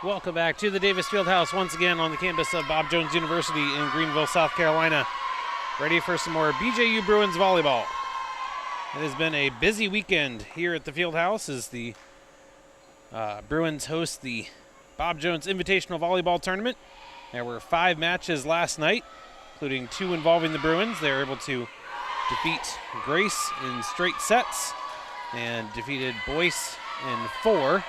Welcome back to the Davis Fieldhouse once again on the campus of Bob Jones University in Greenville, South Carolina. Ready for some more BJU Bruins volleyball. It has been a busy weekend here at the Fieldhouse as the Bruins host the Bob Jones Invitational Volleyball Tournament. There were 5 matches last night, including 2 involving the Bruins. They were able to defeat Grace in straight sets and defeated Boyce in 4.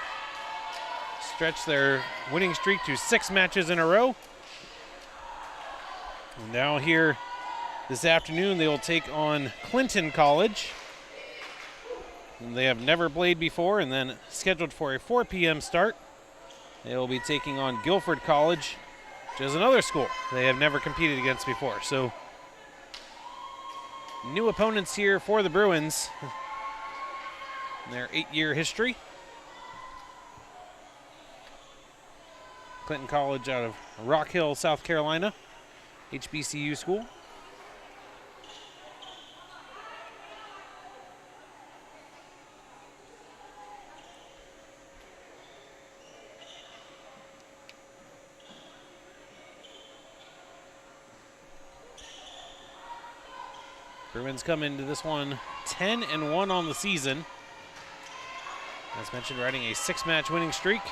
Stretch their winning streak to 6 matches in a row. And now here this afternoon they will take on Clinton College. And they have never played before, and then scheduled for a 4 p.m. start. They will be taking on Guilford College, which is another school they have never competed against before. So new opponents here for the Bruins in their 8-year history. Clinton College out of Rock Hill, South Carolina, HBCU school. Bruins come into this one 10-1 on the season. As mentioned, riding a 6-match winning streak.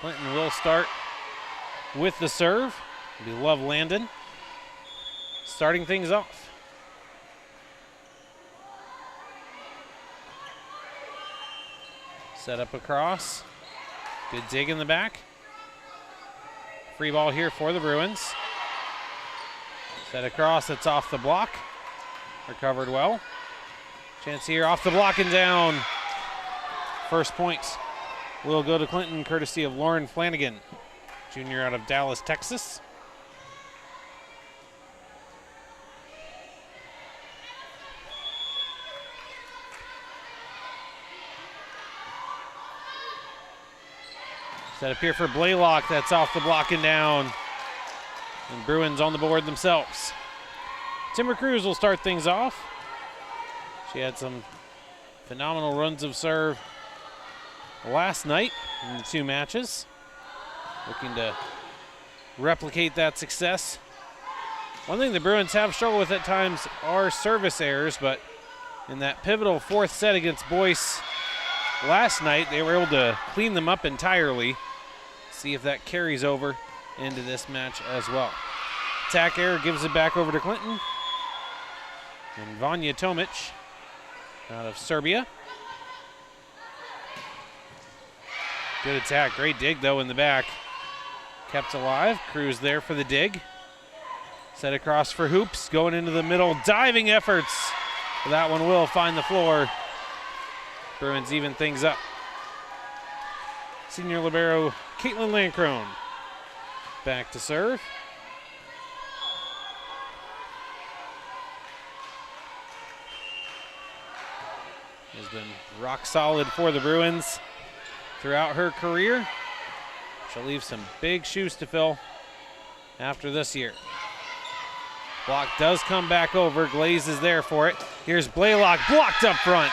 Clinton will start with the serve. It'll be Love Landon starting things off. Set up across. Good dig in the back. Free ball here for the Bruins. Set across, it's off the block. Recovered well. Chance here off the block and down. First points will go to Clinton, courtesy of Lauren Flanagan, junior out of Dallas, Texas. Set up here for Blaylock, that's off the block and down. And Bruins on the board themselves. Timber Cruz will start things off. She had some phenomenal runs of serve last night in the 2 matches. Looking to replicate that success. One thing the Bruins have struggled with at times are service errors, but in that pivotal 4th set against Boyce last night, they were able to clean them up entirely. See if that carries over into this match as well. Attack error gives it back over to Clinton. And Vanja Tomic out of Serbia. Good attack, great dig though in the back. Kept alive, Cruz there for the dig. Set across for Hoops, going into the middle, diving efforts. But that one will find the floor. Bruins even things up. Senior libero Caitlin Lancrone back to serve. Has been rock solid for the Bruins throughout her career. She'll leave some big shoes to fill after this year. Block does come back over. Glaze is there for it. Here's Blaylock, blocked up front.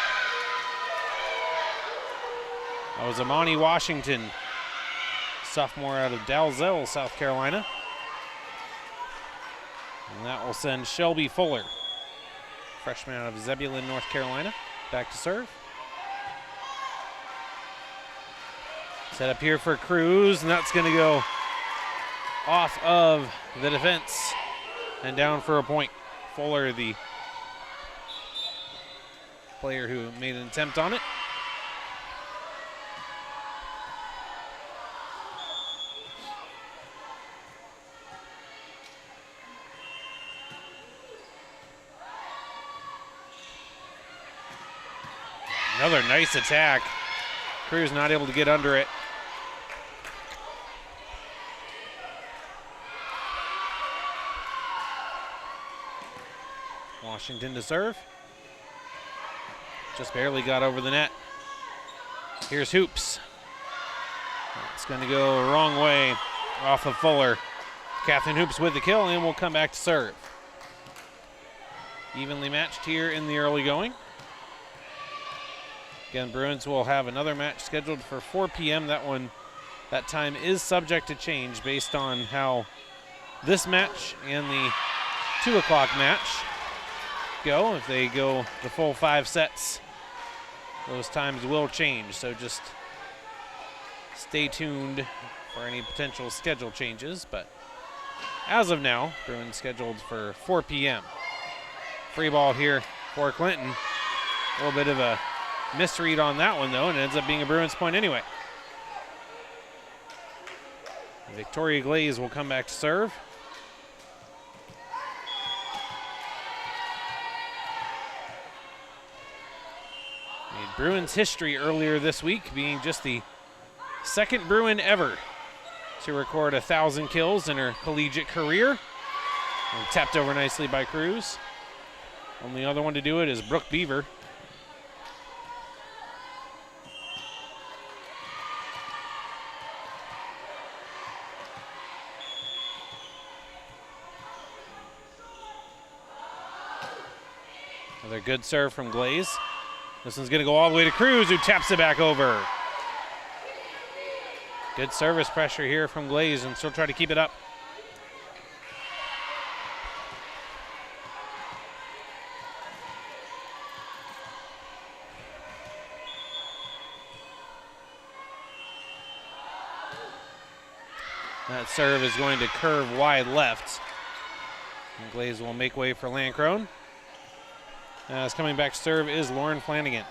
That was Amani Washington, sophomore out of Dalzell, South Carolina. And that will send Shelby Fuller, freshman out of Zebulon, North Carolina, back to serve. Set up here for Cruz, and that's going to go off of the defense and down for a point. Fuller, the player who made an attempt on it. Another nice attack. Cruz not able to get under it. Washington to serve. Just barely got over the net. Here's Hoops. It's going to go the wrong way off of Fuller. Catherine Hoops with the kill, and will come back to serve. Evenly matched here in the early going. Again, Bruins will have another match scheduled for 4 p.m. That time is subject to change based on how this match and the 2 o'clock match go. If they go the full 5 sets, those times will change. So just stay tuned for any potential schedule changes. But as of now, Bruins scheduled for 4 p.m. Free ball here for Clinton. A little bit of a misread on that one, though, and it ends up being a Bruins point anyway. Victoria Glaze will come back to serve. Made Bruins history earlier this week, being just the second Bruin ever to record 1,000 kills in her collegiate career. And tapped over nicely by Cruz. Only other one to do it is Brooke Beaver. Another good serve from Glaze. This one's going to go all the way to Cruz, who taps it back over. Good service pressure here from Glaze, and she'll try to keep it up. That serve is going to curve wide left. And Glaze will make way for Lancrone. As coming back to serve is Lauren Flanagan.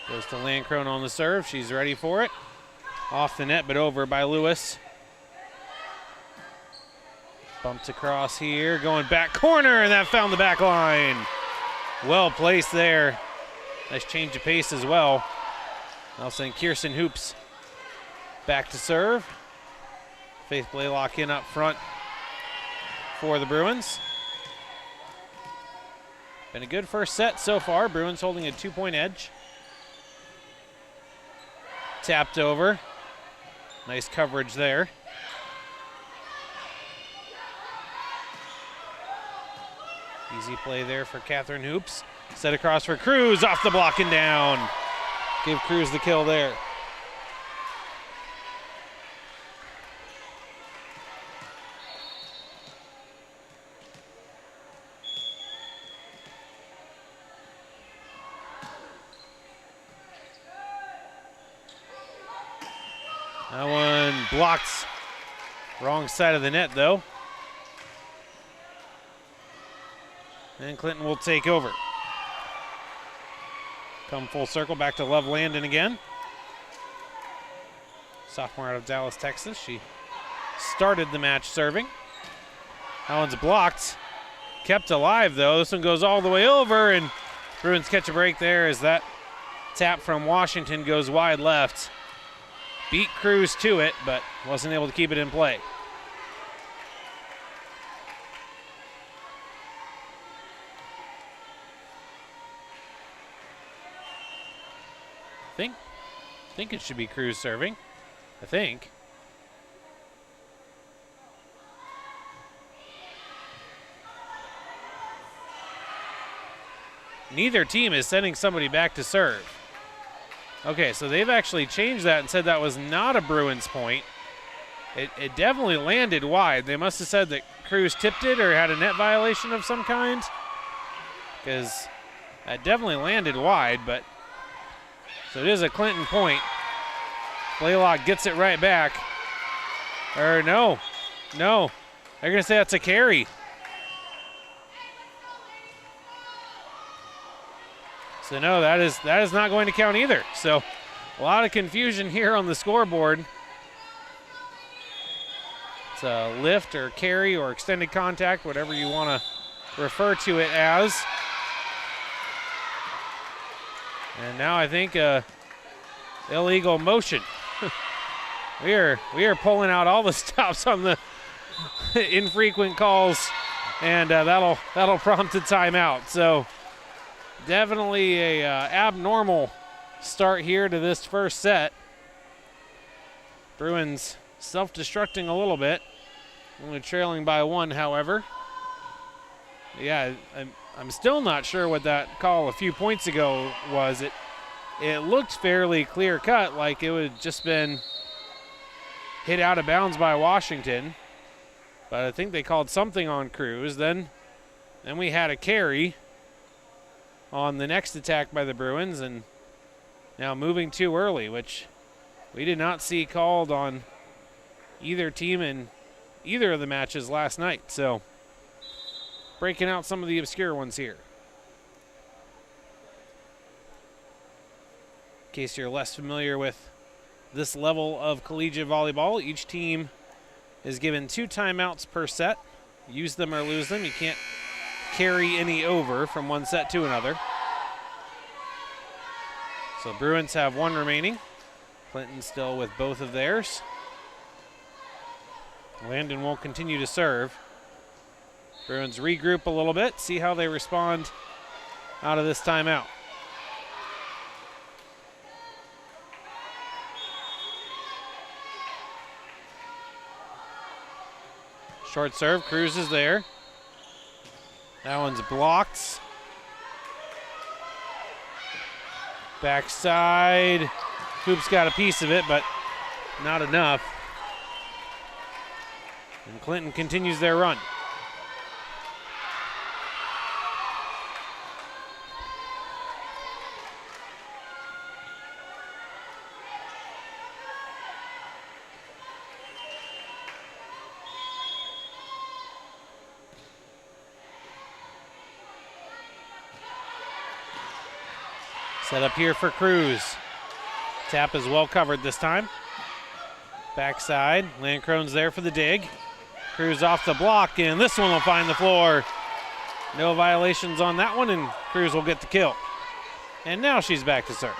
Goes to Lancrone on the serve. She's ready for it. Off the net, but over by Lewis. Bumped across here, going back corner, and that found the back line. Well placed there. Nice change of pace as well. I'll send Kirsten Hoops back to serve. Faith Blaylock in up front for the Bruins. Been a good first set so far. Bruins holding a 2-point edge. Tapped over. Nice coverage there. Easy play there for Catherine Hoops. Set across for Cruz, off the block and down. Give Cruz the kill there. That one blocked. Wrong side of the net, though. And Clinton will take over. Come full circle back to Love Landon again. Sophomore out of Dallas, Texas. She started the match serving. That one's blocked. Kept alive, though. This one goes all the way over, and Bruins catch a break there as that tap from Washington goes wide left. Beat Cruz to it, but wasn't able to keep it in play. I think it should be Cruz serving. I think. Neither team is sending somebody back to serve. Okay, so they've actually changed that and said that was not a Bruins point. It definitely landed wide. They must have said that Cruz tipped it or had a net violation of some kind, because that definitely landed wide, but so it is a Clinton point. Blaylock gets it right back. Or no. They're going to say that's a carry. So no, that is not going to count either. So a lot of confusion here on the scoreboard. It's a lift or carry or extended contact, whatever you want to refer to it as. And now I think illegal motion. we are pulling out all the stops on the infrequent calls, and that'll prompt a timeout. So definitely a abnormal start here to this first set. Bruins self-destructing a little bit. Only trailing by 1, however. Yeah, I'm still not sure what that call a few points ago was. It looked fairly clear-cut, like it would just been hit out of bounds by Washington. But I think they called something on Cruz. Then we had a carry on the next attack by the Bruins, and now moving too early, which we did not see called on either team in either of the matches last night. So breaking out some of the obscure ones here. In case you're less familiar with this level of collegiate volleyball, each team is given 2 timeouts per set. Use them or lose them. You can't carry any over from one set to another. So Bruins have 1 remaining. Clinton still with both of theirs. Landon will continue to serve. Bruins regroup a little bit, see how they respond out of this timeout. Short serve, Cruz is there. That one's blocked. Backside, Hoop's got a piece of it, but not enough. And Clinton continues their run. Set up here for Cruz. Tap is well covered this time. Backside, Landcrone's there for the dig. Cruz off the block, and this one will find the floor. No violations on that one, and Cruz will get the kill. And now she's back to serve.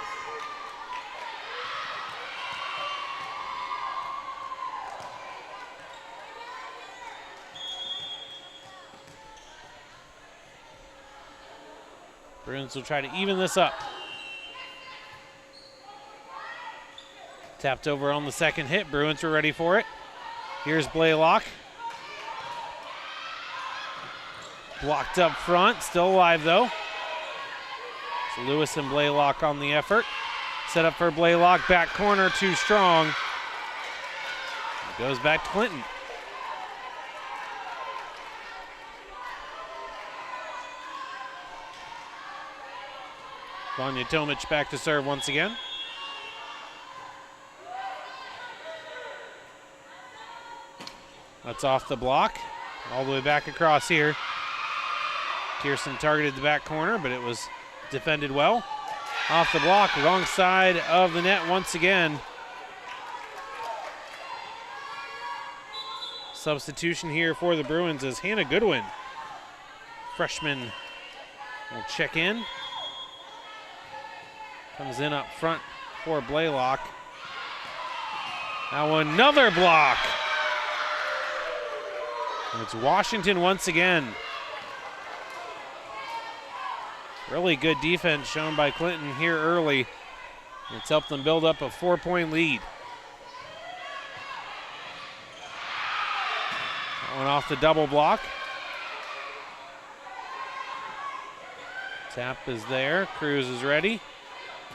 Bruins will try to even this up. Tapped over on the second hit. Bruins were ready for it. Here's Blaylock. Blocked up front. Still alive, though. It's Lewis and Blaylock on the effort. Set up for Blaylock. Back corner, too strong. It goes back to Clinton. Vanya Tomic back to serve once again. That's off the block. All the way back across here. Kirsten targeted the back corner, but it was defended well. Off the block, wrong side of the net once again. Substitution here for the Bruins is Hannah Goodwin. Freshman will check in. Comes in up front for Blaylock. Now another block. And it's Washington once again. Really good defense shown by Clinton here early. It's helped them build up a 4-point lead. That one off the double block. Tap is there. Cruz is ready.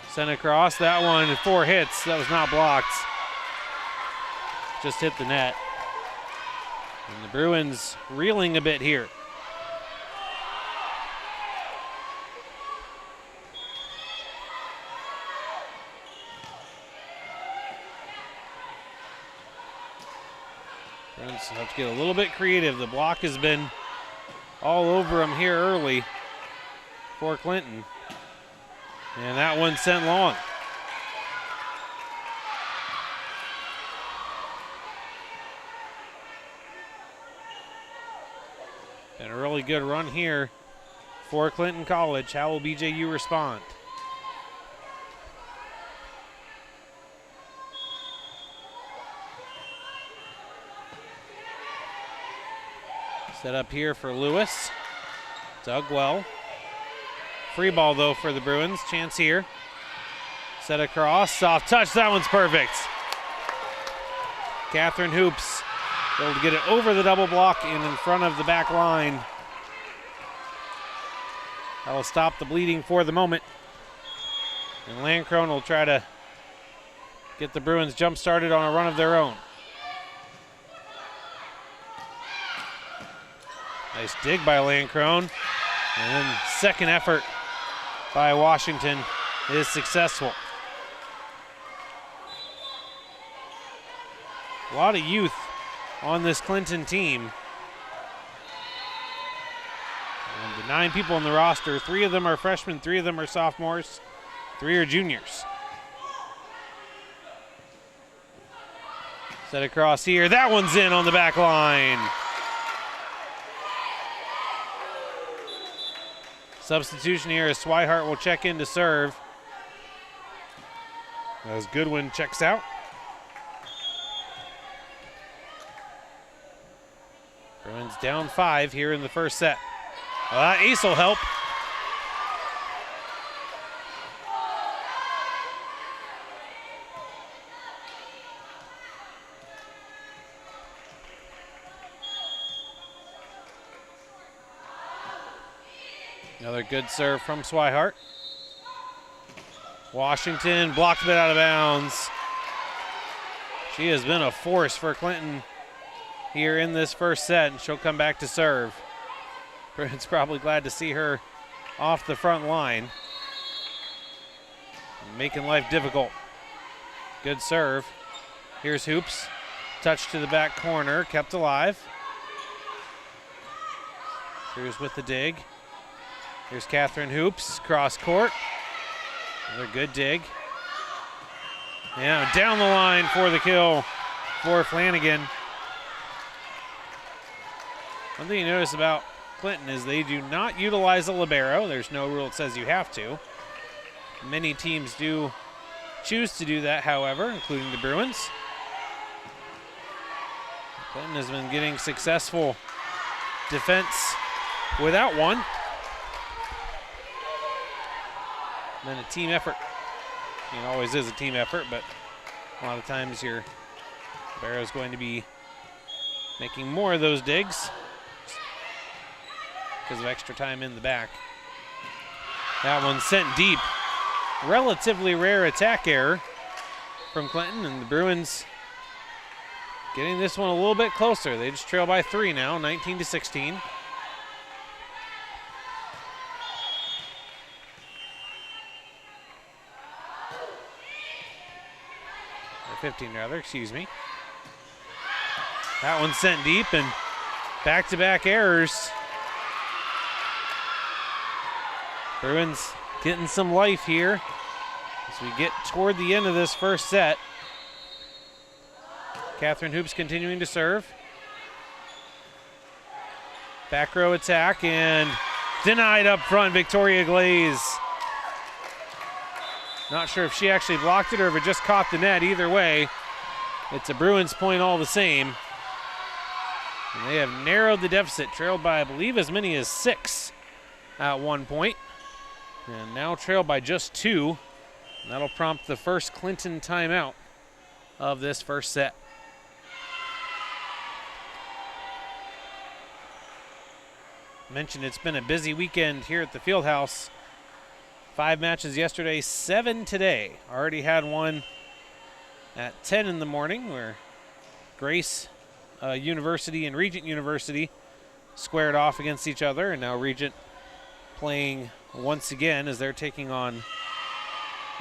Sent across. That one, 4 hits. That was not blocked. Just hit the net. And the Bruins reeling a bit here. Bruins have to get a little bit creative. The block has been all over them here early for Clinton. And that one sent long. And a really good run here for Clinton College. How will BJU respond? Set up here for Lewis. Dug well. Free ball, though, for the Bruins. Chance here. Set across, soft touch, that one's perfect. Catherine Hoops able to get it over the double block and in front of the back line. That will stop the bleeding for the moment. And Landcrone will try to get the Bruins jump started on a run of their own. Nice dig by Landcrone. And then second effort by Washington is successful. A lot of youth on this Clinton team. And the 9 people on the roster, 3 of them are freshmen, 3 of them are sophomores, 3 are juniors. Set across here, that one's in on the back line. Substitution here as Swihart will check in to serve. As Goodwin checks out. Bruins down 5 here in the first set. Well, that ace will help. Another good serve from Swihart. Washington blocked a bit out of bounds. She has been a force for Clinton here in this first set, and she'll come back to serve. Bruins probably glad to see her off the front line, making life difficult. Good serve. Here's Hoops. Touch to the back corner, kept alive. Here's with the dig. Here's Catherine Hoops, cross court. Another good dig. Yeah, down the line for the kill for Flanagan. One thing you notice about Clinton is they do not utilize a libero. There's no rule that says you have to. Many teams do choose to do that, however, including the Bruins. Clinton has been getting successful defense without one. And then a team effort. It always is a team effort, but a lot of times your libero is going to be making more of those digs because of extra time in the back. That one sent deep. Relatively rare attack error from Clinton, and the Bruins getting this one a little bit closer. They just trail by 3 now, 19-16. Or 15 rather, excuse me. That one sent deep, and back-to-back errors. Bruins getting some life here as we get toward the end of this first set. Catherine Hoops continuing to serve. Back row attack and denied up front, Victoria Glaze. Not sure if she actually blocked it or if it just caught the net. Either way, it's a Bruins point all the same. And they have narrowed the deficit, trailed by I believe as many as 6 at one point. And now trailed by just 2. And that'll prompt the first Clinton timeout of this first set. Mentioned it's been a busy weekend here at the Fieldhouse. 5 matches yesterday, 7 today. Already had one at 10 in the morning where Grace University and Regent University squared off against each other, and now Regent playing once again as they're taking on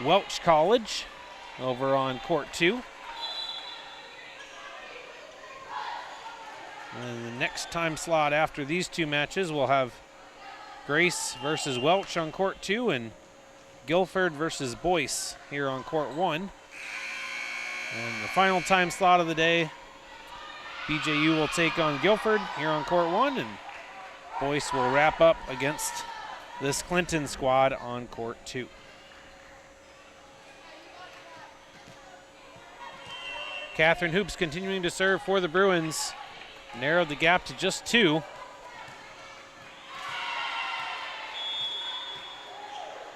Welch College over on court 2. And the next time slot after these 2 matches, we'll have Grace versus Welch on court 2 and Guilford versus Boyce here on court 1. And the final time slot of the day, BJU will take on Guilford here on court 1, and Boyce will wrap up against this Clinton squad on court 2. Catherine Hoops continuing to serve for the Bruins. Narrowed the gap to just 2.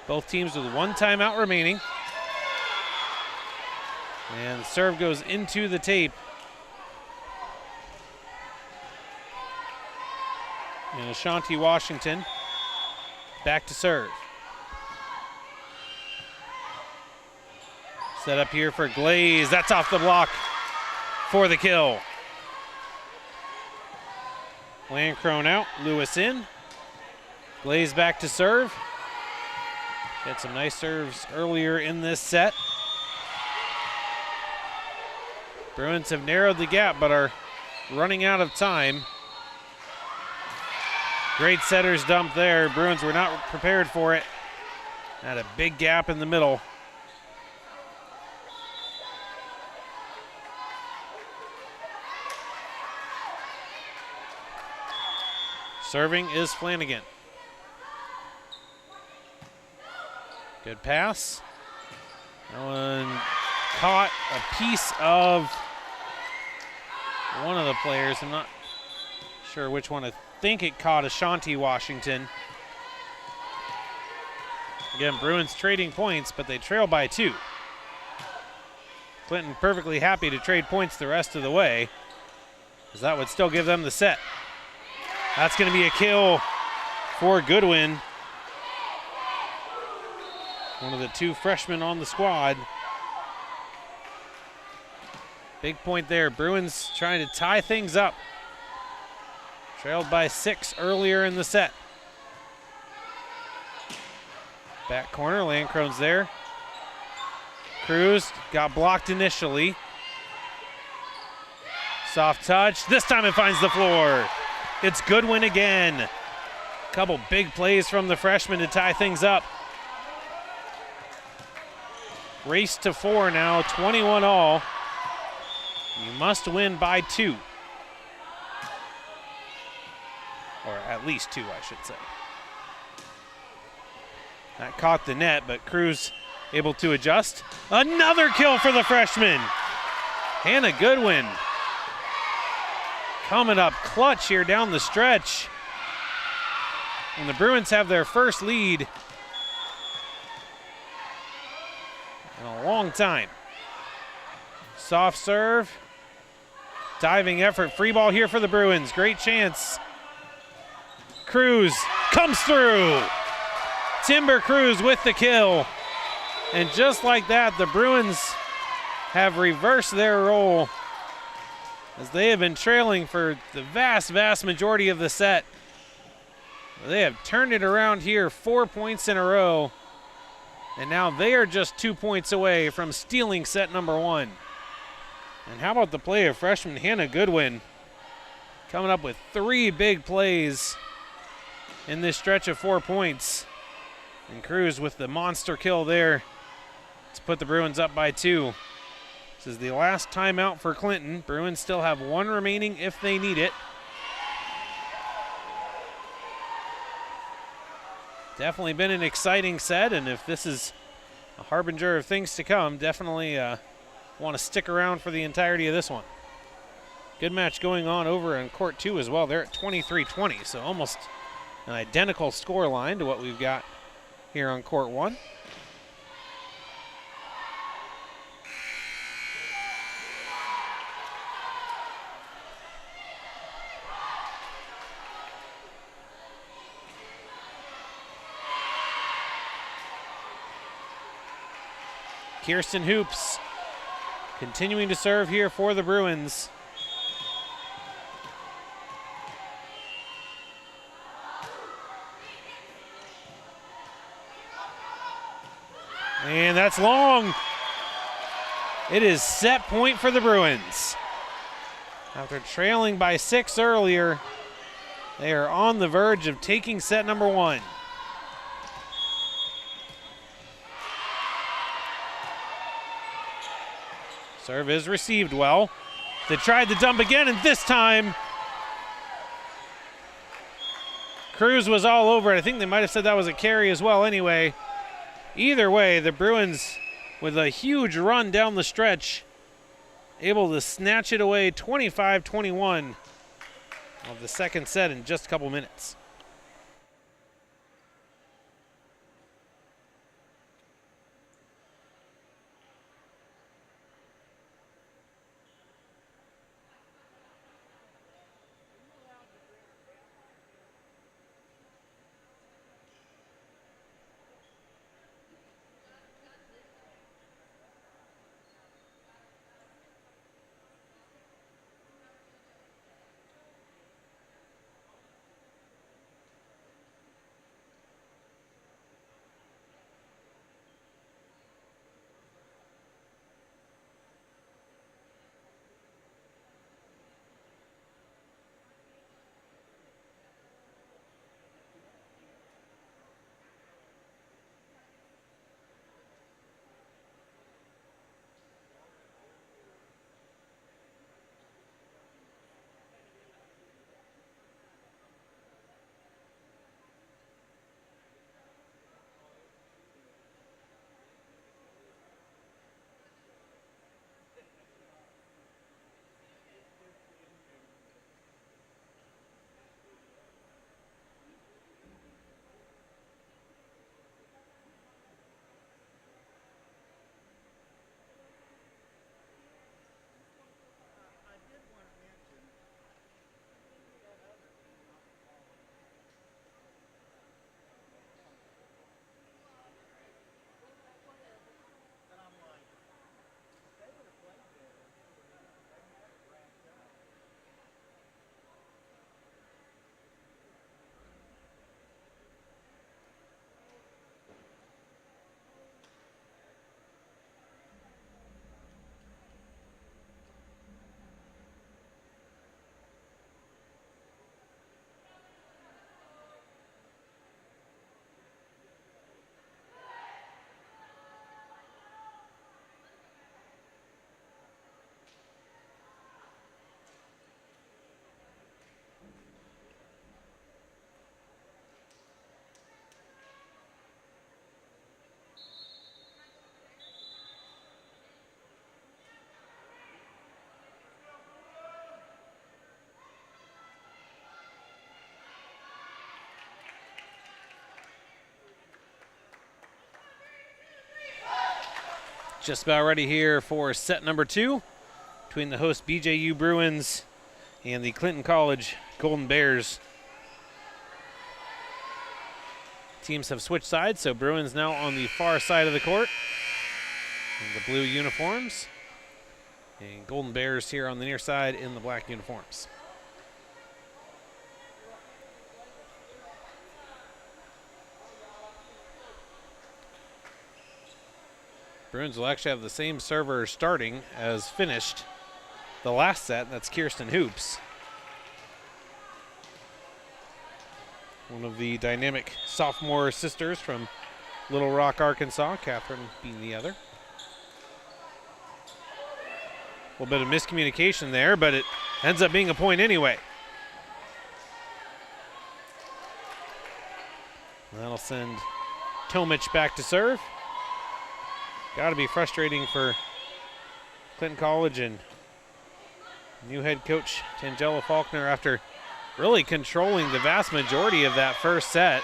Both teams with 1 timeout remaining. And the serve goes into the tape. And Ashanti Washington back to serve. Set up here for Glaze. That's off the block for the kill. Landcrone out, Lewis in. Glaze back to serve. Had some nice serves earlier in this set. Bruins have narrowed the gap but are running out of time. Great setter's dump there. Bruins were not prepared for it. Had a big gap in the middle. Serving is Flanagan. Good pass. That one caught a piece of one of the players. I'm not sure which one. I think it caught Ashanti Washington. Again, Bruins trading points, but they trail by 2. Clinton perfectly happy to trade points the rest of the way, because that would still give them the set. That's going to be a kill for Goodwin. One of the 2 freshmen on the squad. Big point there. Bruins trying to tie things up. Trailed by 6 earlier in the set. Back corner, Landcrone's there. Cruz got blocked initially. Soft touch. This time it finds the floor. It's Goodwin again. A couple big plays from the freshman to tie things up. Race to 4 now, 21 all. You must win by 2. Or at least 2, I should say. That caught the net, but Cruz able to adjust. Another kill for the freshman. Hannah Goodwin coming up clutch here down the stretch. And the Bruins have their first lead in a long time. Soft serve. Diving effort. Free ball here for the Bruins. Great chance. Cruz comes through. Timber Cruz with the kill. And just like that, the Bruins have reversed their role as they have been trailing for the vast majority of the set. They have turned it around here, 4 points in a row. And now they are just 2 points away from stealing set number 1. And how about the play of freshman Hannah Goodwin, coming up with 3 big plays in this stretch of 4 points. And Cruz with the monster kill there to put the Bruins up by 2. This is the last timeout for Clinton. Bruins still have 1 remaining if they need it. Definitely been an exciting set, and if this is a harbinger of things to come, definitely want to stick around for the entirety of this one. Good match going on over in court 2 as well. They're at 23-20, so almost an identical score line to what we've got here on court 1. Kirsten Hoops continuing to serve here for the Bruins. And that's long. It is set point for the Bruins. After trailing by 6 earlier, they are on the verge of taking set number 1. Serve is received well. They tried to dump again, and this time Cruz was all over it. I think they might have said that was a carry as well anyway. Either way, the Bruins, with a huge run down the stretch, able to snatch it away 25-21 of the second set in just a couple minutes. Just about ready here for set number 2 between the host BJU Bruins and the Clinton College Golden Bears. Teams have switched sides, so Bruins now on the far side of the court in the blue uniforms, and Golden Bears here on the near side in the black uniforms. Bruins will actually have the same server starting as finished the last set. That's Kirsten Hoops, one of the dynamic sophomore sisters from Little Rock, Arkansas, Catherine being the other. A little bit of miscommunication there, but it ends up being a point anyway. That'll send Tomic back to serve. Got to be frustrating for Clinton College and new head coach Tangela Faulkner after really controlling the vast majority of that first set.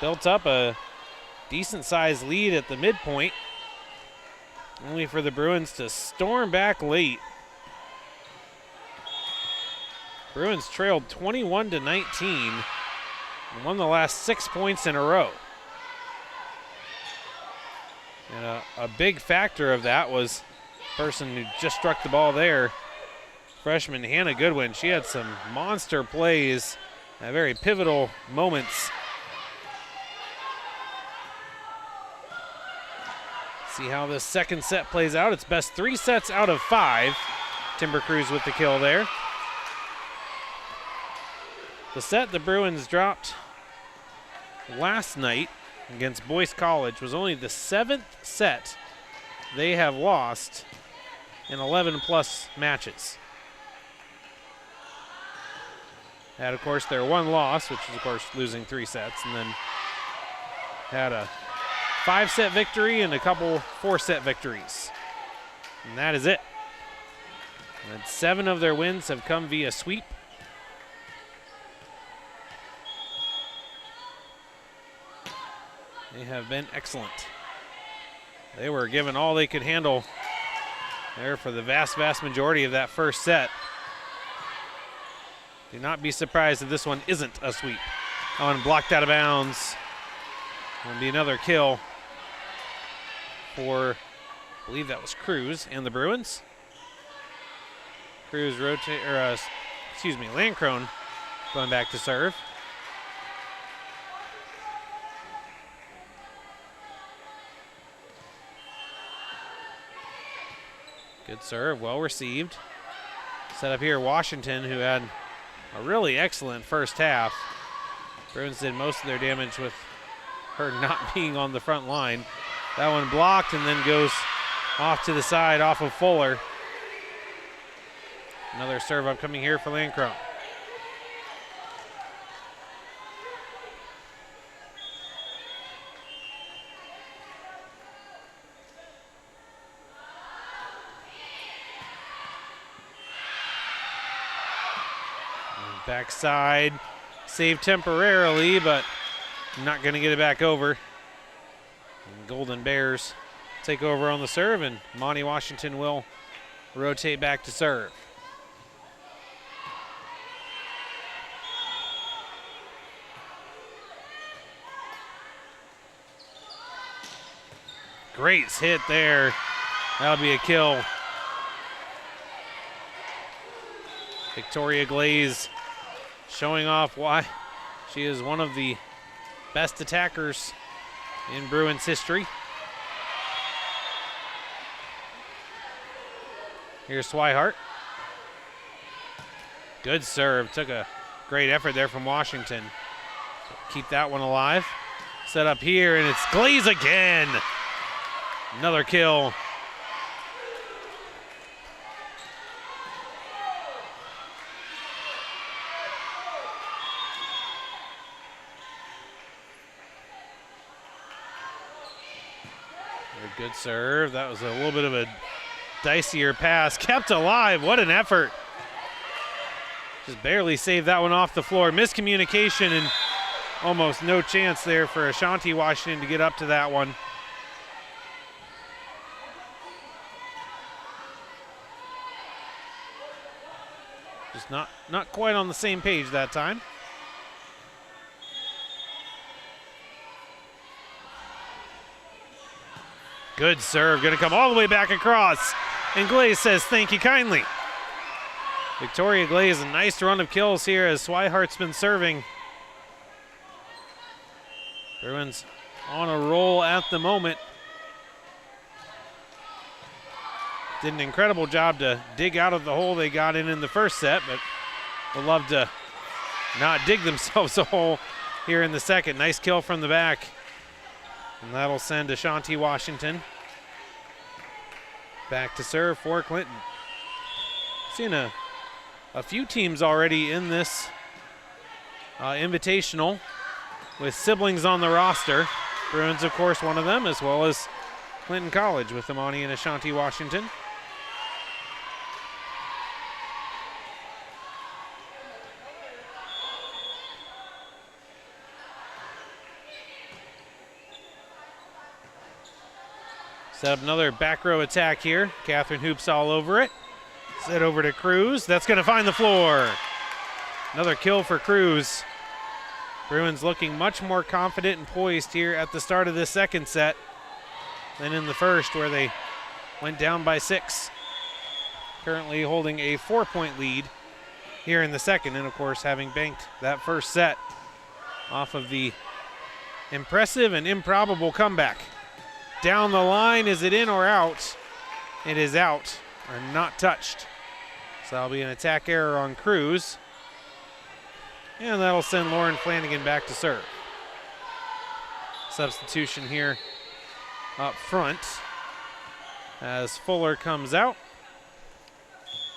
Built up a decent-sized lead at the midpoint, only for the Bruins to storm back late. Bruins trailed 21-19 and won the last 6 points in a row. And a big factor of that was the person who just struck the ball there, freshman Hannah Goodwin. She had some monster plays at very pivotal moments. See how this second set plays out. It's best 3 sets out of 5. Timber Crews with the kill there. The set the Bruins dropped last night against Boyce College was only the 7th set they have lost in 11-plus matches. Had, of course, their one loss, which is, of course, losing 3 sets, and then had a 5-set victory and a couple 4-set victories. And that is it. And 7 of their wins have come via sweep. They have been excellent. They were given all they could handle there for the vast majority of that first set. Do not be surprised if this one isn't a sweep. Oh, and blocked out of bounds. Will be another kill for, I believe that was Cruz and the Bruins. Cruz rotate, or Landcrone going back to serve. Good serve, well received. Set up here, Washington, who had a really excellent first half. Bruins did most of their damage with her not being on the front line. That one blocked and then goes off to the side off of Fuller. Another serve upcoming here for Landcrone. Backside, saved temporarily, but not going to get it back over. And Golden Bears take over on the serve, and Monty Washington will rotate back to serve. Great hit there. That'll be a kill. Victoria Glaze showing off why she is one of the best attackers in Bruins history. Here's Swihart. Good serve. Took a great effort there from Washington. Keep that one alive. Set up here, and it's Glaze again. Another kill. Good serve. That was a little bit of a dicier pass. Kept alive. What an effort. Just barely saved that one off the floor. Miscommunication and almost no chance there for Ashanti Washington to get up to that one. Just not quite on the same page that time. Good serve, gonna come all the way back across. And Glaze says, thank you kindly. Victoria Glaze, a nice run of kills here as Swihart's been serving. Bruins on a roll at the moment. Did an incredible job to dig out of the hole they got in the first set, but would love to not dig themselves a hole here in the second. Nice kill from the back. And that'll send Ashanti Washington back to serve for Clinton. Seen a few teams already in this invitational with siblings on the roster. Bruins, of course, one of them, as well as Clinton College with Imani and Ashanti Washington. Set up another back row attack here. Catherine hoops all over it. Set over to Cruz. That's going to find the floor. Another kill for Cruz. Bruins looking much more confident and poised here at the start of this second set than in the first, where they went down by 6. Currently holding a 4-point lead here in the second, and of course having banked that first set off of the impressive and improbable comeback. Down the line, is it in or out? It is out, or not touched. So that'll be an attack error on Cruz. And that'll send Lauren Flanagan back to serve. Substitution here up front as Fuller comes out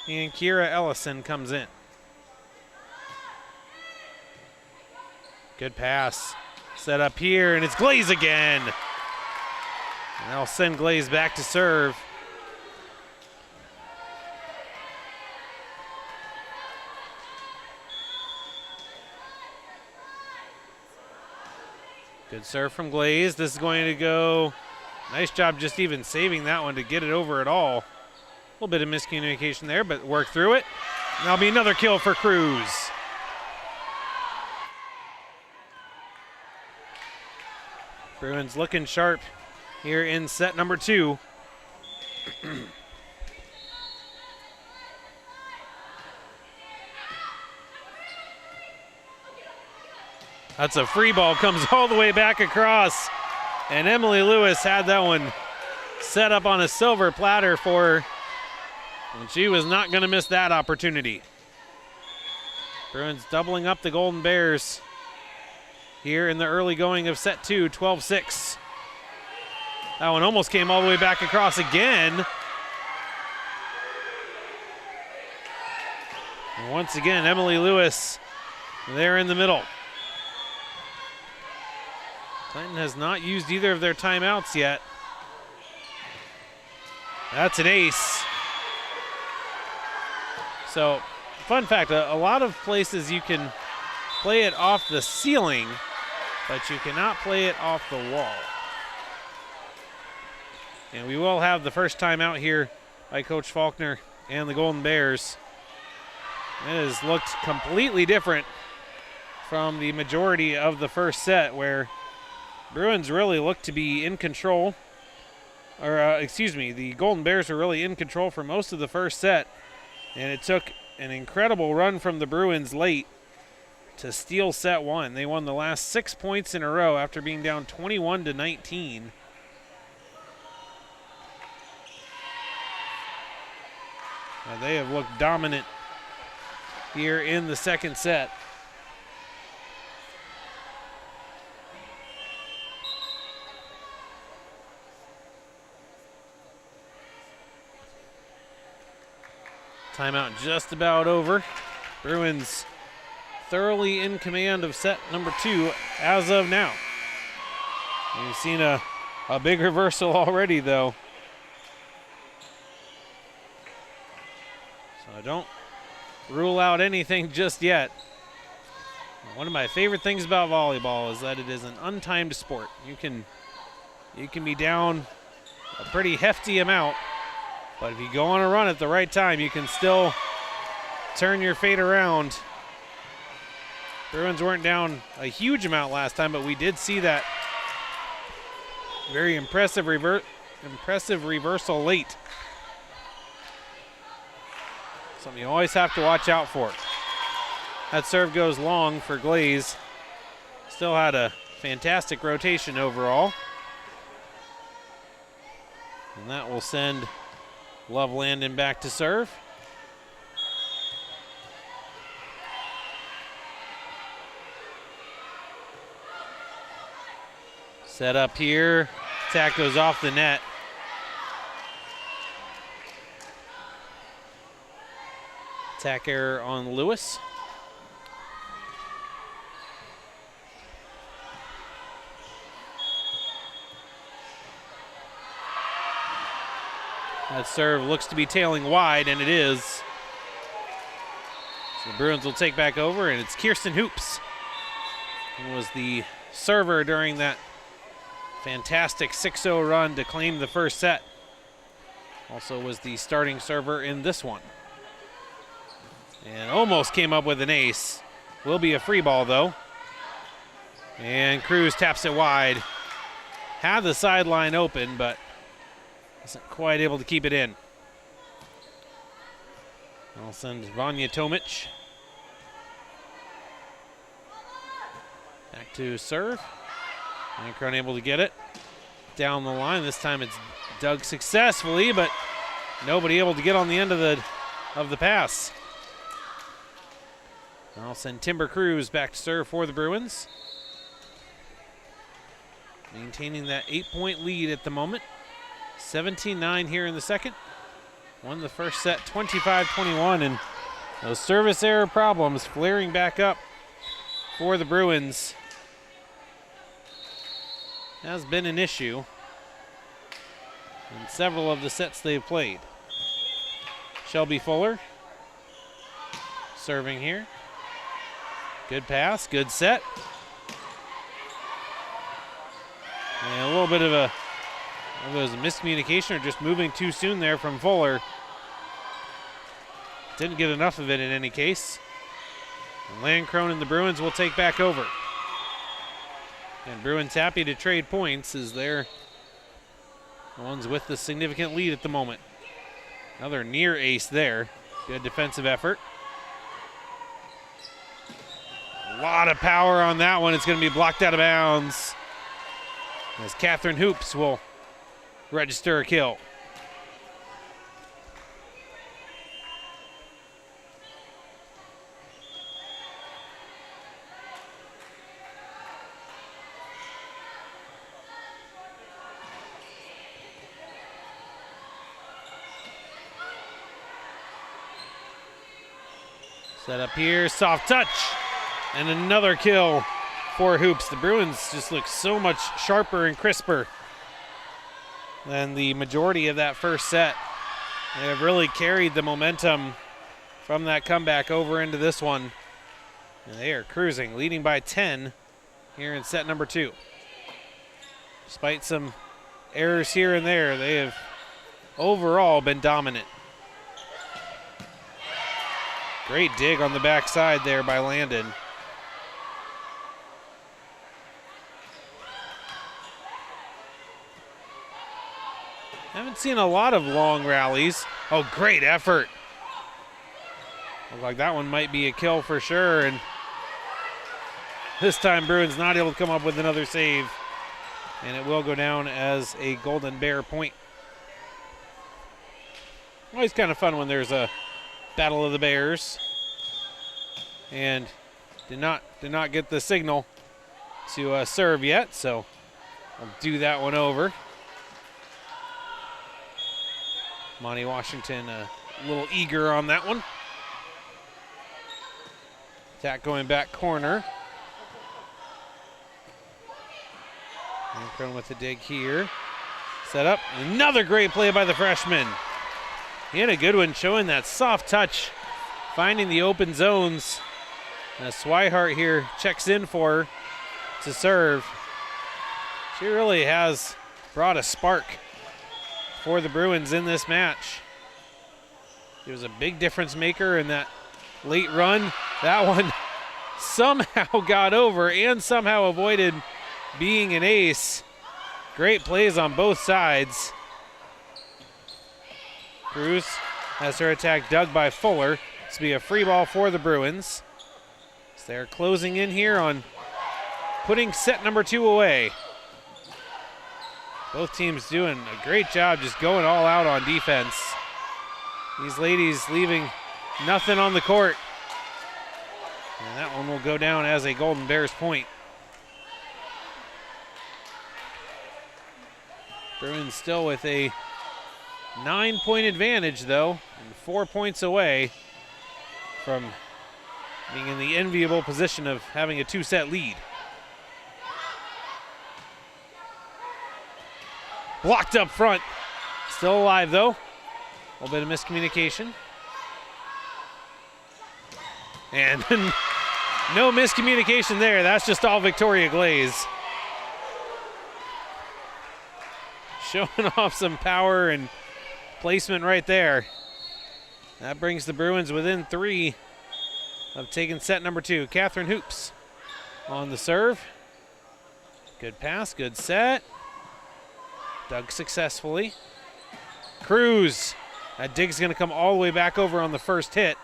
and Kira Ellison comes in. Good pass. Set up here, and it's Glaze again. And that'll send Glaze back to serve. Good serve from Glaze. This is going to go. Nice job just even saving that one to get it over at all. A little bit of miscommunication there, but work through it. And that'll be another kill for Cruz. Bruins looking sharp here in set number 2. That's a free ball, comes all the way back across. And Emily Lewis had that one set up on a silver platter for her. And she was not going to miss that opportunity. Bruins doubling up the Golden Bears here in the early going of set 2, 12-6. That one almost came all the way back across again. And once again, Emily Lewis there in the middle. Clinton has not used either of their timeouts yet. That's an ace. So, fun fact, a lot of places you can play it off the ceiling, but you cannot play it off the wall. And we will have the first timeout here by Coach Faulkner and the Golden Bears. It has looked completely different from the majority of the first set, where Bruins really looked to be in control. The Golden Bears were really in control for most of the first set. And it took an incredible run from the Bruins late to steal set 1. They won the last 6 points in a row after being down 21-19. They have looked dominant here in the second set. Timeout just about over. Bruins thoroughly in command of set number 2 as of now. We've seen a big reversal already, though. So don't rule out anything just yet. One of my favorite things about volleyball is that it is an untimed sport. You can be down a pretty hefty amount, but if you go on a run at the right time, you can still turn your fate around. Bruins weren't down a huge amount last time, but we did see that very impressive reversal late. Something you always have to watch out for. That serve goes long for Glaze. Still had a fantastic rotation overall. And that will send Love Landon back to serve. Set up here. Attack goes off the net. Attack error on Lewis. That serve looks to be tailing wide, and it is. So the Bruins will take back over, and it's Kirsten Hoops, who was the server during that fantastic 6-0 run to claim the first set. Also was the starting server in this one. And almost came up with an ace. Will be a free ball, though. And Cruz taps it wide. Had the sideline open, but isn't quite able to keep it in. I'll send Vanya Tomic back to serve. Anchor unable to get it down the line. This time it's dug successfully, but nobody able to get on the end of the pass. I'll send Timber Cruz back to serve for the Bruins. Maintaining that 8-point lead at the moment. 17-9 here in the second. Won the first set 25-21, and those service error problems flaring back up for the Bruins has been an issue in several of the sets they've played. Shelby Fuller serving here. Good pass, good set. And a little bit of a miscommunication or just moving too soon there from Fuller. Didn't get enough of it in any case. And Landcrone and the Bruins will take back over. And Bruins happy to trade points as they're the ones with the significant lead at the moment. Another near ace there. Good defensive effort. A lot of power on that one. It's going to be blocked out of bounds as Catherine Hoops will register a kill. Set up here, soft touch, and another kill for Hoops. The Bruins just look so much sharper and crisper than the majority of that first set. They have really carried the momentum from that comeback over into this one. And they are cruising, leading by 10 here in set number 2. Despite some errors here and there, they have overall been dominant. Great dig on the backside there by Landon. Haven't seen a lot of long rallies. Oh, great effort. Looks like that one might be a kill for sure. And this time Bruins not able to come up with another save. And it will go down as a Golden Bear point. Always kind of fun when there's a Battle of the Bears. And did not get the signal to serve yet, so I'll do that one over. Monty Washington a little eager on that one. Attack going back corner. Landcrone with the dig here. Set up. Another great play by the freshman. He had a good one showing that soft touch, finding the open zones. Swihart here checks in for her to serve. She really has brought a spark for the Bruins in this match. She was a big difference maker in that late run. That one somehow got over and somehow avoided being an ace. Great plays on both sides. Cruz has her attack dug by Fuller. This will be a free ball for the Bruins. So they're closing in here on putting set number 2 away. Both teams doing a great job just going all out on defense. These ladies leaving nothing on the court. And that one will go down as a Golden Bears point. Bruins still with a 9-point advantage though, and 4 points away from being in the enviable position of having a 2-set lead. Blocked up front. Still alive though. A little bit of miscommunication. And no miscommunication there. That's just all Victoria Glaze. Showing off some power and placement right there. That brings the Bruins within 3 of taking set number 2. Catherine Hoops on the serve. Good pass, good set. Dug successfully. Cruz. That dig's going to come all the way back over on the first hit.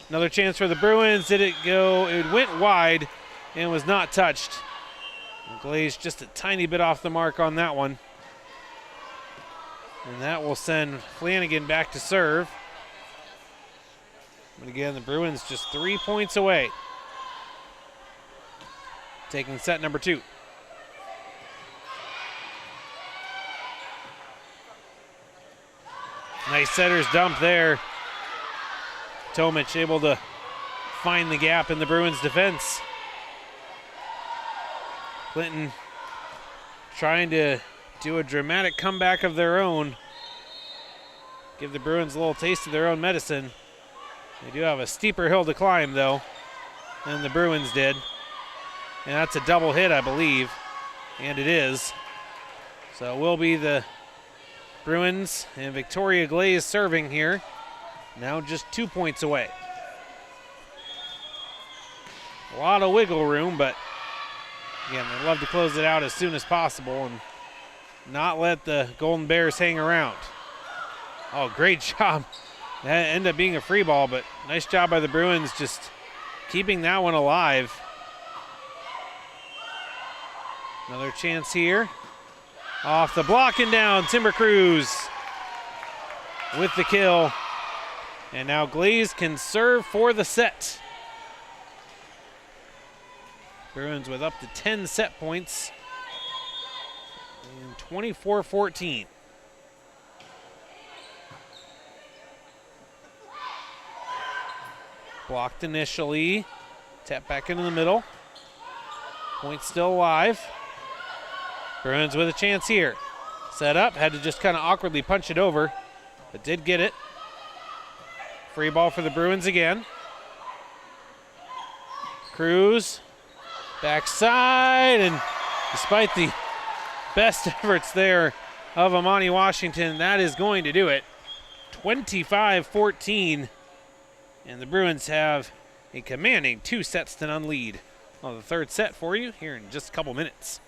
Another chance for the Bruins. Did it go? It went wide and was not touched. And Glaze just a tiny bit off the mark on that one. And that will send Flanagan back to serve. But again, the Bruins just 3 points away. Taking set number 2. Nice setter's dump there. Tomic able to find the gap in the Bruins defense. Clinton trying to do a dramatic comeback of their own. Give the Bruins a little taste of their own medicine. They do have a steeper hill to climb though than the Bruins did. And that's a double hit, I believe. And it is. So it will be the Bruins and Victoria Glaze serving here. Now just 2 points away. A lot of wiggle room, but again, they'd love to close it out as soon as possible and not let the Golden Bears hang around. Oh, great job. That ended up being a free ball, but nice job by the Bruins just keeping that one alive. Another chance here. Off the block and down, Timber Cruz with the kill. And now Glaze can serve for the set. Bruins with up to 10 set points. And 24-14. Blocked initially. Tap back into the middle. Point still alive. Bruins with a chance here. Set up, had to just kind of awkwardly punch it over, but did get it. Free ball for the Bruins again. Cruz, backside, and despite the best efforts there of Amani Washington, that is going to do it. 25-14, and the Bruins have a commanding 2-0 lead. On the third set for you here in just a couple minutes.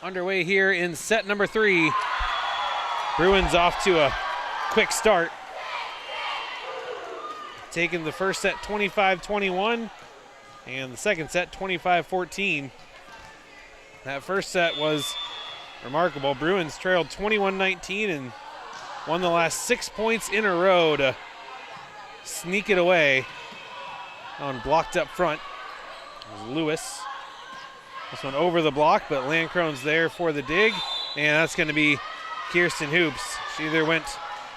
underway here in set number 3. Bruins off to a quick start. Taking the first set 25-21 and the second set 25-14. That first set was remarkable. Bruins trailed 21-19 and won the last 6 points in a row to sneak it away on blocked up front. It was Lewis. This one over the block, but Landcrone's there for the dig, and that's going to be Kirsten Hoops. She either went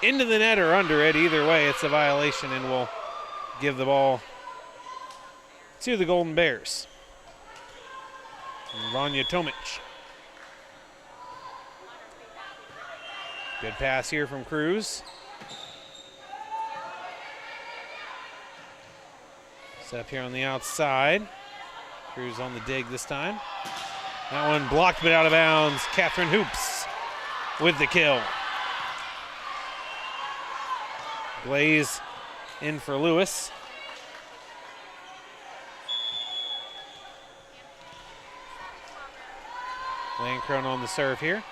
into the net or under it. Either way, it's a violation, and will give the ball to the Golden Bears. And Vanya Tomic. Good pass here from Cruz. Set up here on the outside. Cruz on the dig this time. That one blocked but out of bounds. Catherine Hoops with the kill. Blaze in for Lewis. Landcrone on the serve here.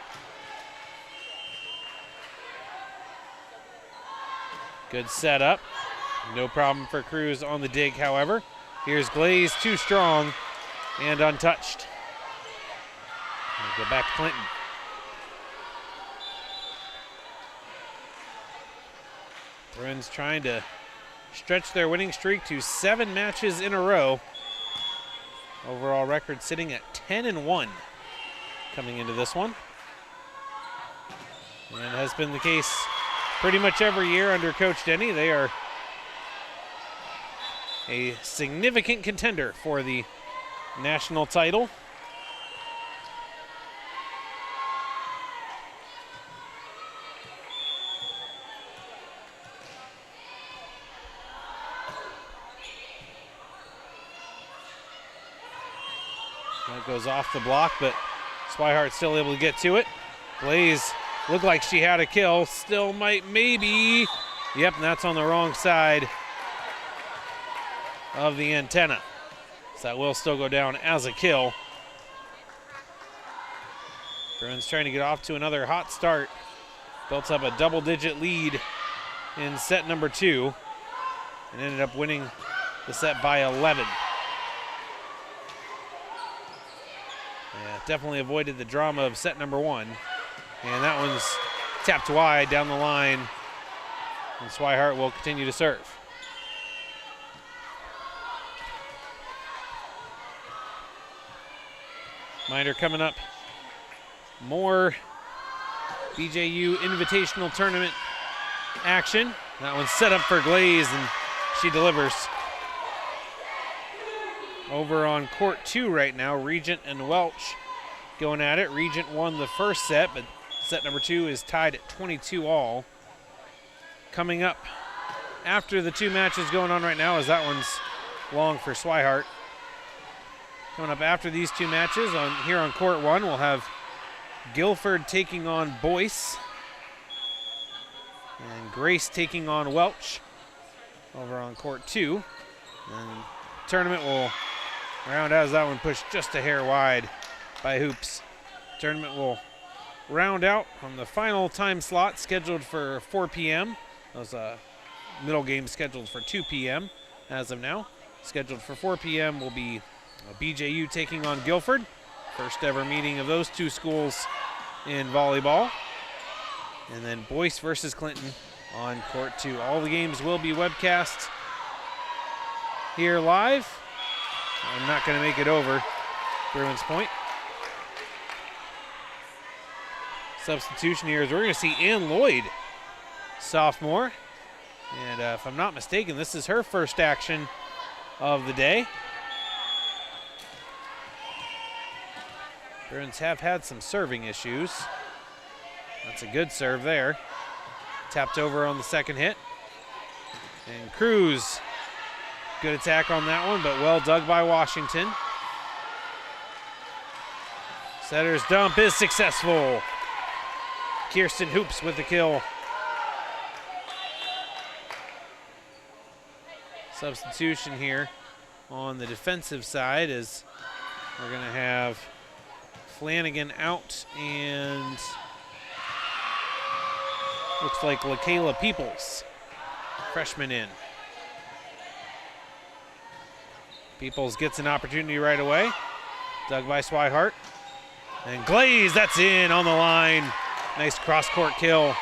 Good setup. No problem for Cruz on the dig, however. Here's Glaze, too strong and untouched. We'll go back to Clinton. Bruins trying to stretch their winning streak to 7 matches in a row. Overall record sitting at 10-1 coming into this one. And it has been the case pretty much every year under Coach Denny. They are a significant contender for the national title. That goes off the block, but Swihart still able to get to it. Blaze looked like she had a kill. Still might, maybe. Yep, and that's on the wrong side of the antenna. So that will still go down as a kill. Bruins trying to get off to another hot start. Built up a double-digit lead in set number 2 and ended up winning the set by 11. Yeah, definitely avoided the drama of set number 1. And that one's tapped wide down the line. And Swihart will continue to serve. Reminder coming up, more BJU Invitational Tournament action. That one's set up for Glaze, and she delivers. Over on court 2 right now, Regent and Welch going at it. Regent won the first set, but set number 2 is tied at 22 all. Coming up after the 2 matches going on right now, as that one's long for Swihart. Coming up after these 2 matches, here on court 1, we'll have Guilford taking on Boyce. And Grace taking on Welch over on court 2. And the tournament will round out as that one pushed just a hair wide by Hoops. Tournament will round out on the final time slot scheduled for 4 p.m. Those middle games scheduled for 2 p.m. as of now. Scheduled for 4 p.m. will be BJU taking on Guilford. First ever meeting of those 2 schools in volleyball. And then Boyce versus Clinton on court 2. All the games will be webcast here live. I'm not going to make it over Bruins Point. Substitution here is we're going to see Ann Lloyd, sophomore. And if I'm not mistaken, this is her first action of the day. Bruins have had some serving issues. That's a good serve there. Tapped over on the second hit. And Cruz, good attack on that one, but well dug by Washington. Setter's dump is successful. Kirsten Hoops with the kill. Substitution here on the defensive side is we're going to have Flanagan out, and looks like LaKayla Peoples, freshman, in. Peoples gets an opportunity right away. Dug by Swihart. And Glaze, that's in on the line. Nice cross-court kill.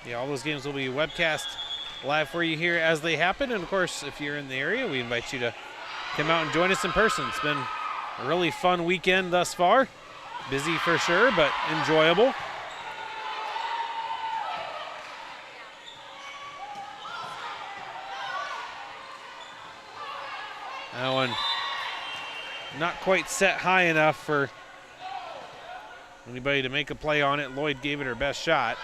Yeah, all those games will be webcast live for you here as they happen. And of course, if you're in the area, we invite you to come out and join us in person. It's been a really fun weekend thus far. Busy for sure, but enjoyable. That one not quite set high enough for anybody to make a play on it. Lloyd gave it her best shot.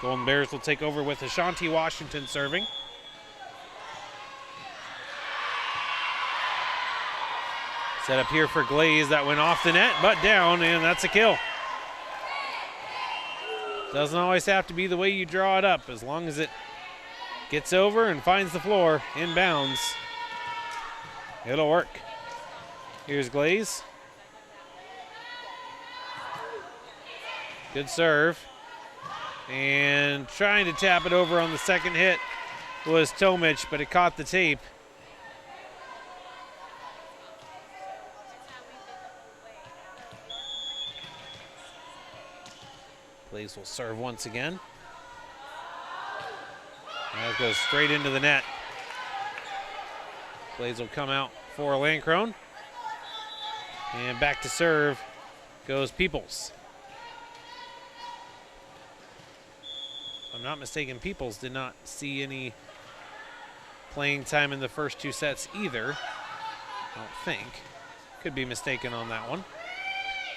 Golden Bears will take over with Ashanti Washington serving. Set up here for Glaze. That went off the net, but down, and that's a kill. Doesn't always have to be the way you draw it up. As long as it gets over and finds the floor inbounds, it'll work. Here's Glaze. Good serve. And trying to tap it over on the second hit was Tomich, but it caught the tape. Glaze will serve once again. That goes straight into the net. Glaze will come out for Lancrone. And back to serve goes Peoples. If I'm not mistaken, Peoples did not see any playing time in the first two sets either. I don't think. Could be mistaken on that one.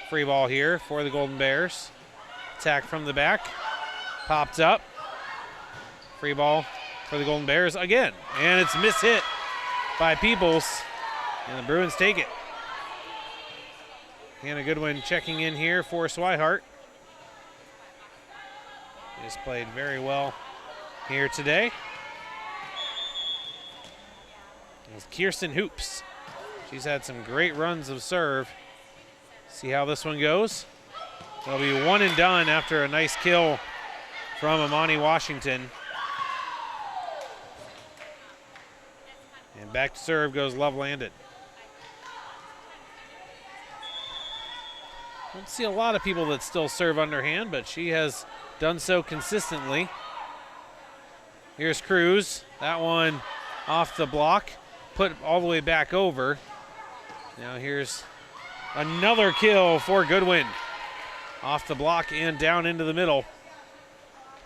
Free ball here for the Golden Bears. Attack from the back. Popped up. Free ball for the Golden Bears again. And it's mishit by Peoples. And the Bruins take it. Hannah Goodwin checking in here for Swihart. Just played very well here today. It's Kirsten Hoops. She's had some great runs of serve. See how this one goes. It'll be one and done after a nice kill from Amani Washington. And back to serve goes Love Landed. Don't see a lot of people that still serve underhand, but she has done so consistently. Here's Cruz. That one off the block, put all the way back over. Now here's another kill for Goodwin. Off the block and down into the middle.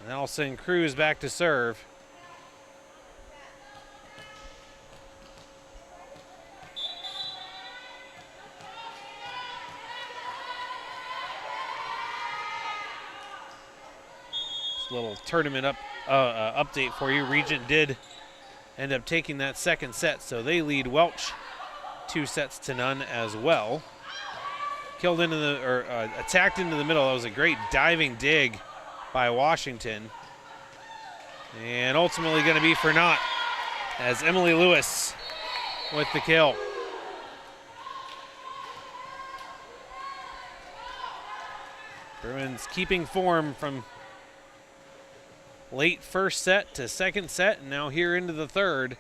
And that'll send Cruz back to serve. Little tournament update for you. Regent did end up taking that second set, so they lead Welch 2-0 as well. Killed into the, or attacked into the middle. That was a great diving dig by Washington, and ultimately going to be for naught as Emily Lewis with the kill. Bruins keeping form from late first set to second set, and now here into the third.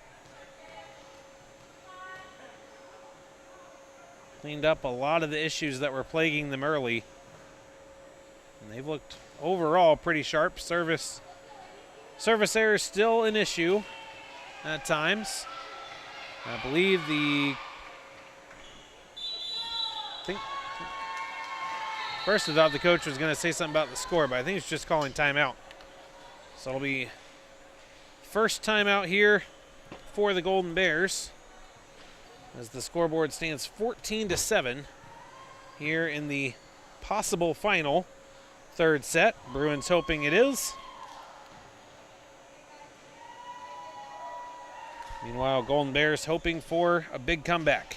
Cleaned up a lot of the issues that were plaguing them early. And they've looked overall pretty sharp. Service error is still an issue at times. I believe first I thought the coach was going to say something about the score, but I think it's just calling timeout. So it'll be first timeout here for the Golden Bears as the scoreboard stands 14-7 here in the possible final third set. Bruins hoping it is. Meanwhile, Golden Bears hoping for a big comeback.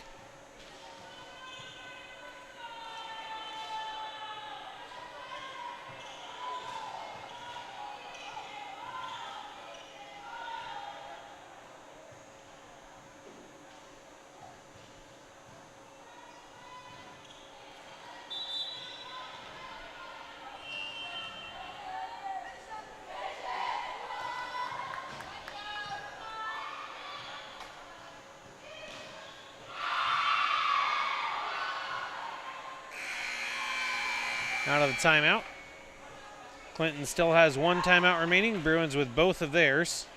out of the timeout. Clinton still has one timeout remaining. Bruins with both of theirs.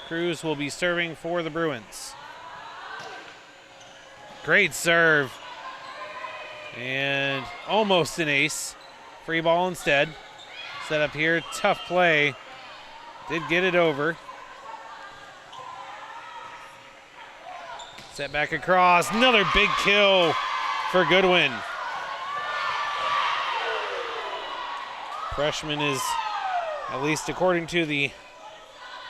Cruz will be serving for the Bruins. Great serve. And almost an ace. Free ball instead. Set up here, tough play. Did get it over. Set back across, another big kill for Goodwin. Freshman is, at least according to the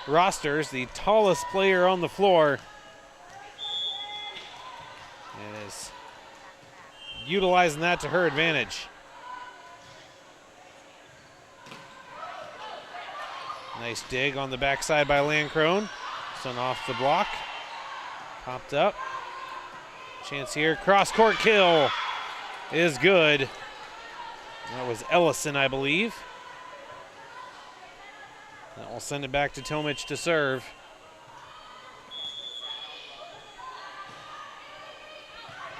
rosters, the tallest player on the floor. And is utilizing that to her advantage. Nice dig on the backside by Landcrone. Sun off the block. Popped up. Chance here. Cross-court kill is good. That was Ellison, I believe. That will send it back to Tomic to serve.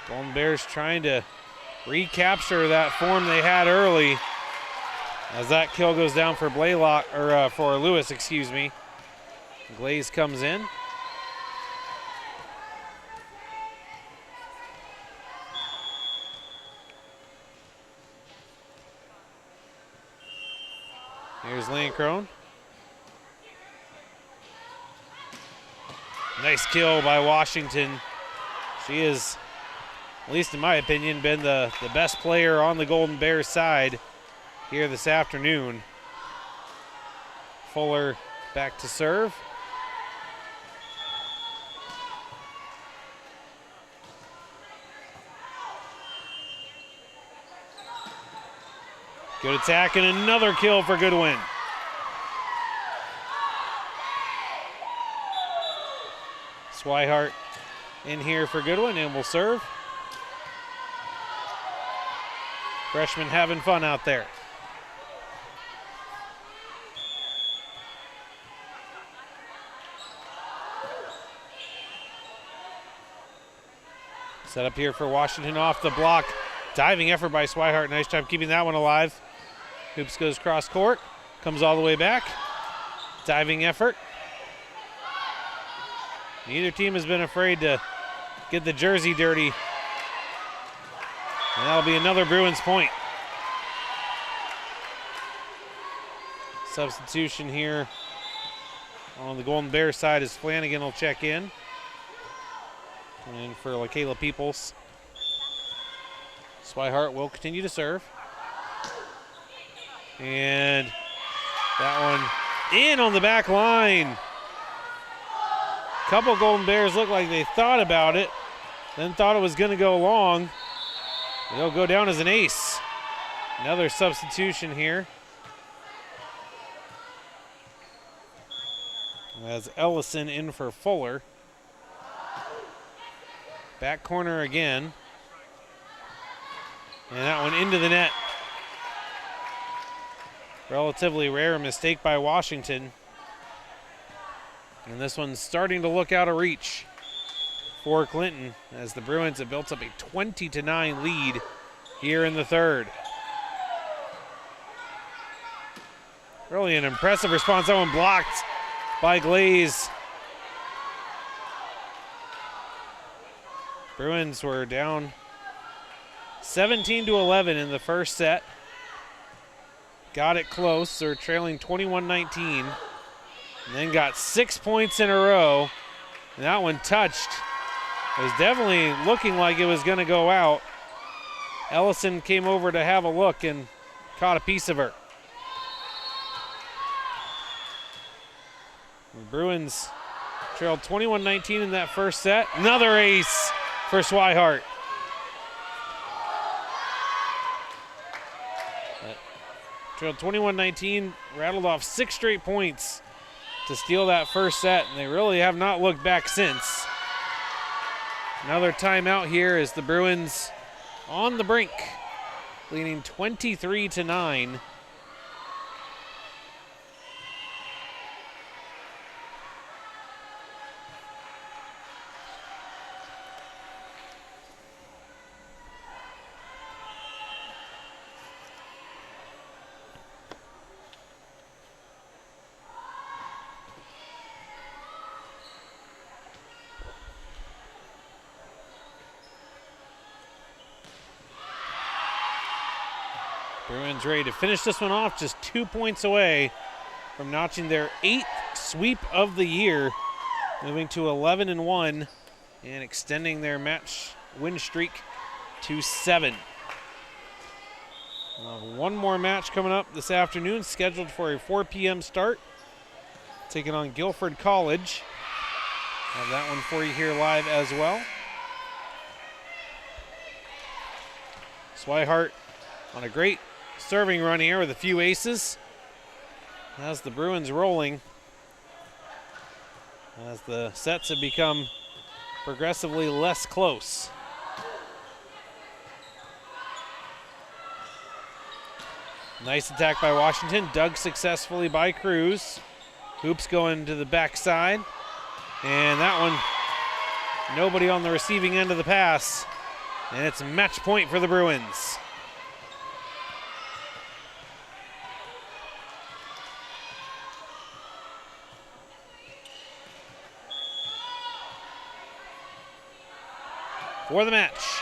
Golden Bears trying to recapture that form they had early. As that kill goes down for Blaylock, or for Lewis, excuse me. Glaze comes in. Here's Landcrone. Nice kill by Washington. She is, at least in my opinion, been the best player on the Golden Bears side here this afternoon. Fuller back to serve. Good attack and another kill for Goodwin. Swihart in here for Goodwin and will serve. Freshman having fun out there. Set up here for Washington off the block. Diving effort by Swihart. Nice job keeping that one alive. Hoops goes cross court. Comes all the way back. Diving effort. Neither team has been afraid to get the jersey dirty. And that'll be another Bruins point. Substitution here on the Golden Bears side is Flanagan will check in. Coming in for LaKayla Peoples. Swihart will continue to serve. And that one in on the back line. Couple Golden Bears looked like they thought about it, then thought it was going to go long. They'll go down as an ace. Another substitution here. As Ellison in for Fuller. Back corner again. And that one into the net. Relatively rare mistake by Washington. And this one's starting to look out of reach for Clinton as the Bruins have built up a 20-9 lead here in the third. Really an impressive response. That one blocked by Glaze. Bruins were down 17-11 in the first set. Got it close. They're trailing 21-19. And then got 6 points in a row. And that one touched. It was definitely looking like it was going to go out. Ellison came over to have a look and caught a piece of her. The Bruins trailed 21-19 in that first set. Another ace for Swihart. Trailed 21-19, rattled off 6 straight points to steal that first set, and they really have not looked back since. Another timeout here as the Bruins on the brink, leading 23-9. Bruins ready to finish this one off, just 2 points away from notching their 8th sweep of the year, moving to 11-1 and extending their match win streak to 7. We'll have one more match coming up this afternoon, scheduled for a 4 p.m. start, taking on Guilford College. Have that one for you here live as well. Swihart on a great serving run here with a few aces. Has the Bruins rolling as the sets have become progressively less close. Nice attack by Washington, dug successfully by Cruz. Hoops going to the backside, and that one, nobody on the receiving end of the pass, and it's match point for the Bruins. For the match,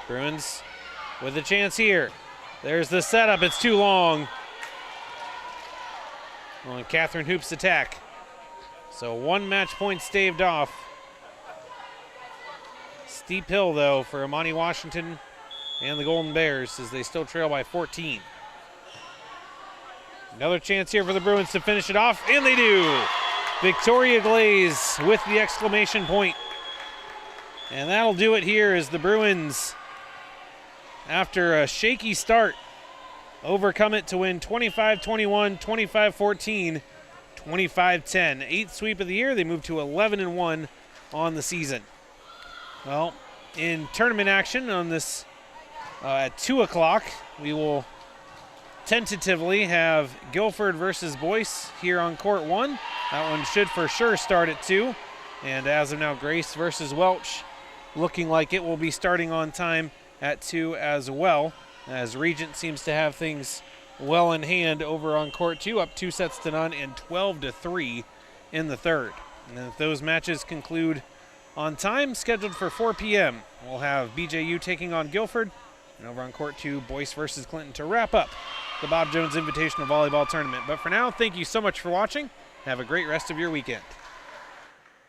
Bruins with a chance here. There's the setup, it's too long. On Catherine Hoop's attack. So one match point staved off. Steep hill though for Amani Washington and the Golden Bears as they still trail by 14. Another chance here for the Bruins to finish it off, and they do. Victoria Glaze with the exclamation point. And that'll do it here as the Bruins, after a shaky start, overcome it to win 25-21, 25-14, 25-10. 8th sweep of the year. They move to 11-1 on the season. Well, in tournament action on this at 2 o'clock, we will tentatively have Guilford versus Boyce here on court 1. That one should for sure start at 2. And as of now, Grace versus Welch looking like it will be starting on time at 2 as well, as Regent seems to have things well in hand over on court 2, up 2-0 and 12-3 in the third. And if those matches conclude on time, scheduled for 4 p.m., we'll have BJU taking on Guilford, and over on court 2, Boyce versus Clinton to wrap up the Bob Jones Invitational Volleyball Tournament. But for now, thank you so much for watching. Have a great rest of your weekend.